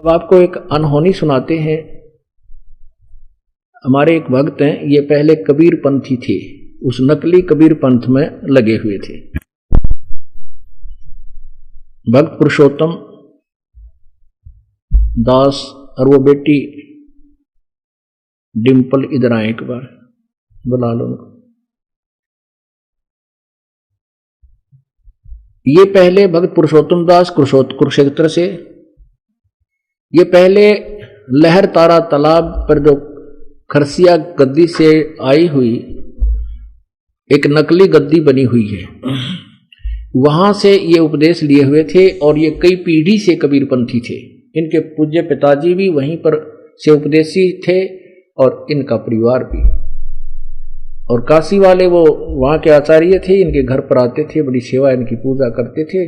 अब आपको एक अनहोनी सुनाते हैं। हमारे एक भक्त हैं, ये पहले कबीर पंथी थे, उस नकली कबीर पंथ में लगे हुए थे। भक्त पुरुषोत्तम दास और वो बेटी डिंपल इधर आए, एक बार बुला लो उनको। ये पहले भक्त पुरुषोत्तम दास कुरुक्षेत्र से, ये पहले लहर तारा तालाब पर जो खरसिया गद्दी से आई हुई एक नकली गद्दी बनी हुई है, वहां से ये उपदेश लिए हुए थे और ये कई पीढ़ी से कबीरपंथी थे। इनके पूज्य पिताजी भी वहीं पर से उपदेशी थे और इनका परिवार भी। और काशी वाले वो वहां के आचार्य थे, इनके घर पर आते थे, बड़ी सेवा इनकी पूजा करते थे।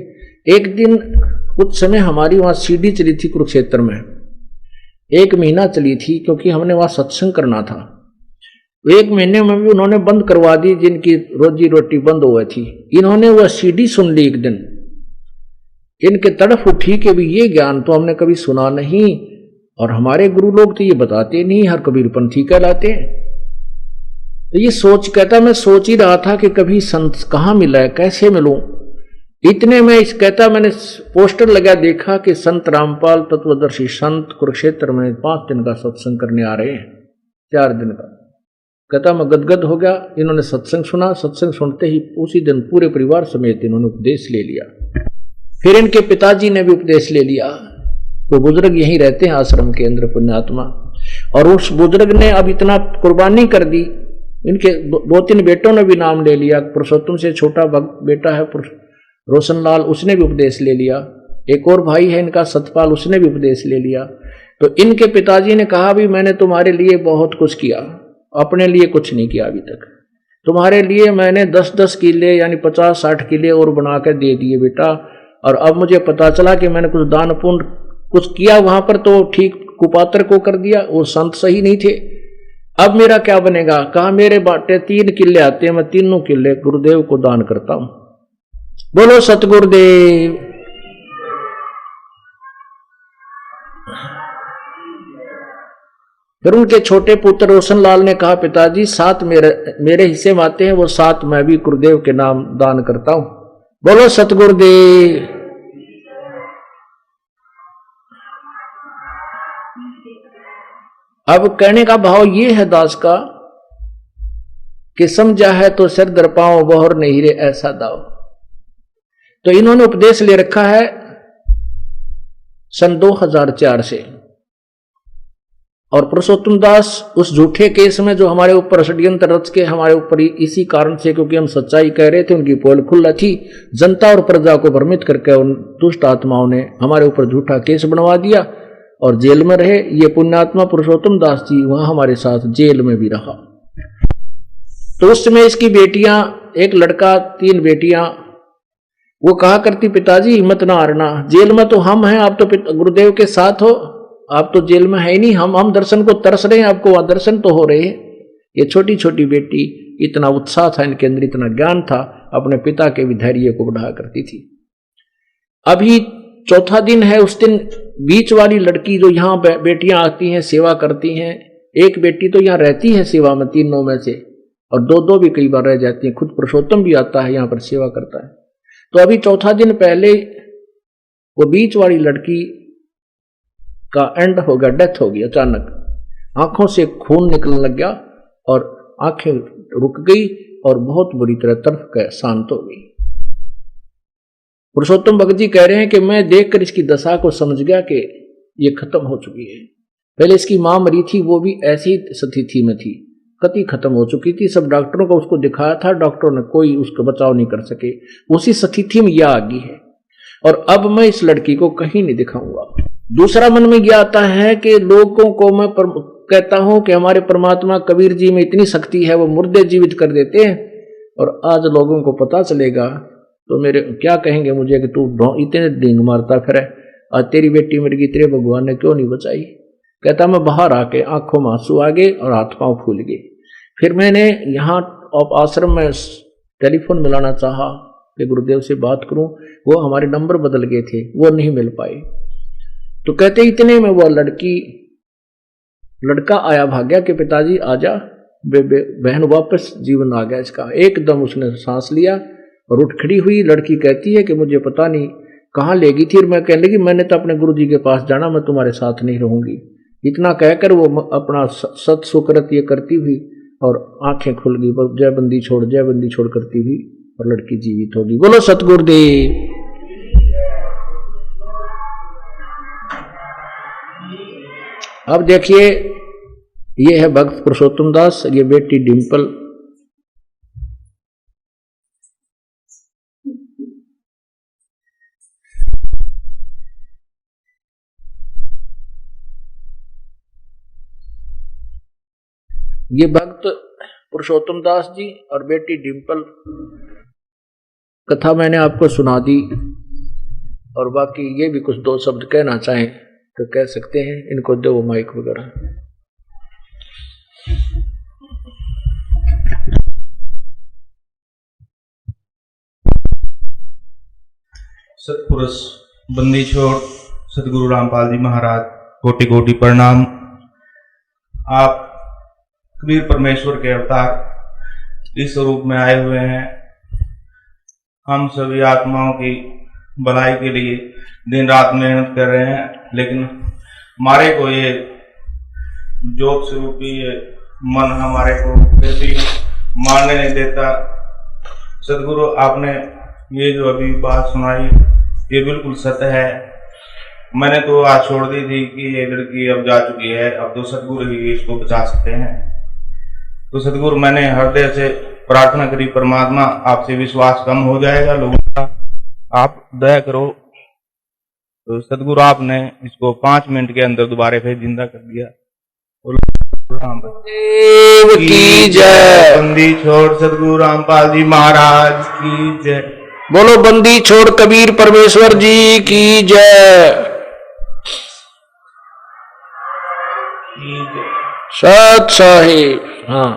एक दिन कुछ समय हमारी वहां सीढ़ी चली थी कुरुक्षेत्र में, 1 महीना चली थी, क्योंकि हमने वहां सत्संग करना था। 1 महीने में भी उन्होंने बंद करवा दी, जिनकी रोजी रोटी बंद हुई थी। इन्होंने वह सीढ़ी सुन ली एक दिन, इनके तड़फ उठी कि भी ये ज्ञान तो हमने कभी सुना नहीं, और हमारे गुरु लोग तो ये बताते नहीं, हर कबीरपंथी कहलाते हैं। तो ये कहता मैं सोच ही रहा था कि कभी संत कहाँ मिला है, कैसे मिलूं। इतने में मैंने पोस्टर लगा, देखा कि संत रामपाल तत्वदर्शी संत कुरुक्षेत्र में 5 दिन का सत्संग करने आ रहे हैं, 4 दिन का। कहता मैं गदगद हो गया। इन्होंने सत्संग सुना, सत्संग सुनते ही उसी दिन पूरे परिवार समेत इन्होंने उपदेश ले लिया। फिर इनके पिताजी ने भी उपदेश ले लिया। वो बुजुर्ग यहीं रहते हैं आश्रम के अंदर, पुण्यात्मा। और उस बुजुर्ग ने अब इतना कुर्बानी कर दी, इनके 2-3 बेटों ने भी नाम ले लिया। पुरुषोत्तम से छोटा बेटा है रोशन लाल, उसने भी उपदेश ले लिया। एक और भाई है इनका सतपाल, उसने भी उपदेश ले लिया। तो इनके पिताजी ने कहा भी मैंने तुम्हारे लिए बहुत कुछ किया, अपने लिए कुछ नहीं किया अभी तक। तुम्हारे लिए मैंने 10-10 किले यानी 50-60 किले और बना कर दे दिए बेटा। और अब मुझे पता चला कि मैंने कुछ दान पुण्य कुछ किया वहां पर, तो ठीक कुपात्र को कर दिया, वो संत सही नहीं थे। अब मेरा क्या बनेगा? कहा मेरे बाटे 3 किले आते हैं, मैं 3 किले गुरुदेव को दान करता हूं। बोलो सतगुरुदेव। फिर उनके छोटे पुत्र रोशन लाल ने कहा पिताजी 7 मेरे हिस्से में आते हैं, वो 7 मैं भी गुरुदेव के नाम दान करता हूं। बोलो सतगुरुदेव। अब कहने का भाव ये है दास का कि समझा है तो सिर दर पाओ, बोहर नहीं रे ऐसा दाओ। तो इन्होंने उपदेश ले रखा है सन 2004 से। और पुरुषोत्तम दास उस झूठे केस में जो हमारे ऊपर षड्यंत्र रच के हमारे ऊपर इसी कारण से, क्योंकि हम सच्चाई कह रहे थे, उनकी पोल खुला थी, जनता और प्रजा को भ्रमित करके उन दुष्ट आत्माओं ने हमारे ऊपर झूठा केस बनवा दिया और जेल में रहे। ये पुण्यात्मा पुरुषोत्तम दास जी वहां हमारे साथ जेल में भी रहा। तो उस समय इसकी बेटियां, एक लड़का 3 बेटियां, वो कहा करती पिताजी हिम्मत ना हारना, जेल में तो हम हैं, आप तो गुरुदेव के साथ हो, आप तो जेल में है ही नहीं, हम दर्शन को तरस रहे हैं, आपको वहां दर्शन तो हो रहे हैं। ये छोटी छोटी बेटी, इतना उत्साह था इनके अंदर, इतना ज्ञान था, अपने पिता के भी धैर्य को बढ़ाया करती थी। अभी 4था दिन है। उस दिन बीच वाली लड़की जो यहाँ बेटियां आती हैं सेवा करती हैं, एक बेटी तो यहाँ रहती है सेवा में 3 में से, और 2 भी कई बार रह जाती हैं। खुद पुरुषोत्तम भी आता है यहाँ पर सेवा करता है। तो अभी 4था दिन पहले वो बीच वाली लड़की का एंड हो गया, डेथ हो गई अचानक। आंखों से खून निकलने लग गया और आंखें रुक गई और बहुत बुरी तरह तड़प कर शांत हो गई। पुरुषोत्तम भगत जी कह रहे हैं कि मैं देखकर इसकी दशा को समझ गया कि ये खत्म हो चुकी है। पहले इसकी मां मरी थी, वो भी ऐसी स्थिति में थी, कति खत्म हो चुकी थी। सब डॉक्टरों को उसको दिखाया था, डॉक्टरों ने कोई उसका बचाव नहीं कर सके। उसी स्थिति में यह आ गई है और अब मैं इस लड़की को कहीं नहीं दिखाऊंगा। दूसरा मन में यह आता है कि लोगों को मैं कहता हूं कि हमारे परमात्मा कबीर जी में इतनी शक्ति है, वो मुर्दे जीवित कर देते हैं। और आज लोगों को पता चलेगा तो मेरे क्या कहेंगे मुझे कि तू इतने डींग मारता फिर है, आज तेरी बेटी मेरी की तेरे भगवान ने क्यों नहीं बचाई। कहता मैं बाहर आके आंखों में आंसू आ गए और हाथ पांव फूल गए। फिर मैंने यहाँ आश्रम में टेलीफोन मिलाना चाहा कि गुरुदेव से बात करूं, वो हमारे नंबर बदल गए थे, वो नहीं मिल पाए। तो कहते इतने में वो लड़का आया भाग्या कि पिताजी आजा, बहन वापस जीवन आ गया इसका। एकदम उसने सांस लिया और उठ खड़ी हुई। लड़की कहती है कि मुझे पता नहीं कहाँ ले गई थी, और मैं कहने लगी मैंने तो अपने गुरुजी के पास जाना, मैं तुम्हारे साथ नहीं रहूंगी। इतना कहकर वो अपना सत सुकृत ये करती हुई और आंखें खुल गई, जय बंदी छोड़ करती हुई, और लड़की जीवित होगी। बोलो सतगुरुदेव। अब देखिए ये है भक्त पुरुषोत्तम दास, ये बेटी डिंपल। ये भक्त पुरुषोत्तम दास जी और बेटी डिंपल। कथा मैंने आपको सुना दी, और बाकी ये भी कुछ दो शब्द कहना चाहें तो कह सकते हैं। इनको दो माइक वगैरह। सतपुरुष बंदी छोड़ सतगुरु रामपाल जी महाराज, कोटि कोटि प्रणाम। आप कबीर परमेश्वर के अवतार इस रूप में आए हुए हैं। हम सभी आत्माओं की भलाई के लिए दिन रात मेहनत कर रहे हैं, लेकिन हमारे को ये जोग स्वरूपी ये मन हमारे को फिर भी मानने नहीं देता। सतगुरु आपने ये जो अभी बात सुनाई ये बिल्कुल सत्य है। मैंने तो आज छोड़ दी थी कि ये लड़की अब जा चुकी है, अब तो सतगुरु ही इसको बचा सकते हैं। तो सतगुरु मैंने हृदय से प्रार्थना करी, परमात्मा आपसे विश्वास कम हो जाएगा लोगों का, आप दया करो। तो सतगुरु आपने इसको 5 मिनट के अंदर दोबारा फिर जिंदा कर दिया। देव की जय। बंदी छोड़ सतगुरु रामपाल जी महाराज की जय। बोलो बंदी छोड़ कबीर परमेश्वर जी की जय। सत साहिब। हाँ,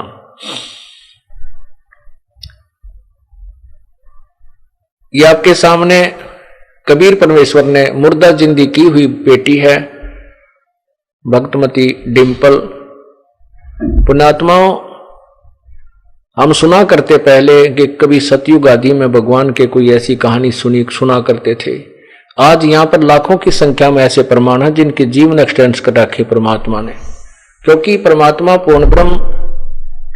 ये आपके सामने कबीर परमेश्वर ने मुर्दा जिंदी की हुई बेटी है, भक्तमती डिंपल। पुण्यात्माओं, हम सुना करते पहले कि कभी सतयुग आदि में भगवान के कोई ऐसी कहानी सुना करते थे। आज यहां पर लाखों की संख्या में ऐसे प्रमाण हैं जिनके जीवन एक्सटेंस कर रखे परमात्मा ने, क्योंकि परमात्मा पूर्ण ब्रह्म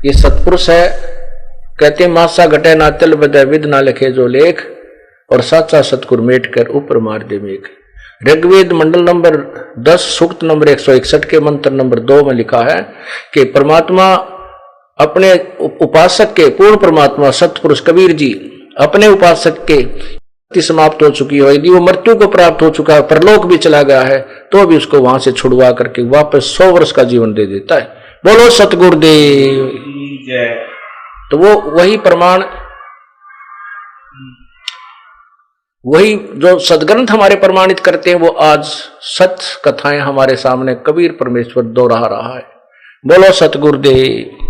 ये सतपुरुष है। कहते मासा घटे ना तिल बदय विद ना लिखे जो लेख, और साचा सतगुर मेट कर ऊपर मार दे मेघ। ऋग्वेद मंडल नंबर 10 सूक्त नंबर 161 के मंत्र नंबर 2 में लिखा है कि परमात्मा अपने उपासक के, पूर्ण परमात्मा सतपुरुष कबीर जी अपने उपासक के समाप्त हो चुकी है, यदि वो मृत्यु को प्राप्त हो चुका है, परलोक भी चला गया है, तो भी उसको वहां से छुड़वा करके वापस 100 वर्ष का जीवन दे देता है। बोलो सतगुरुदेव जय। तो वो वही प्रमाण, वही जो सदग्रंथ हमारे प्रमाणित करते हैं, वो आज सत्य कथाएं हमारे सामने कबीर परमेश्वर दोहरा रहा है। बोलो सतगुरुदेव।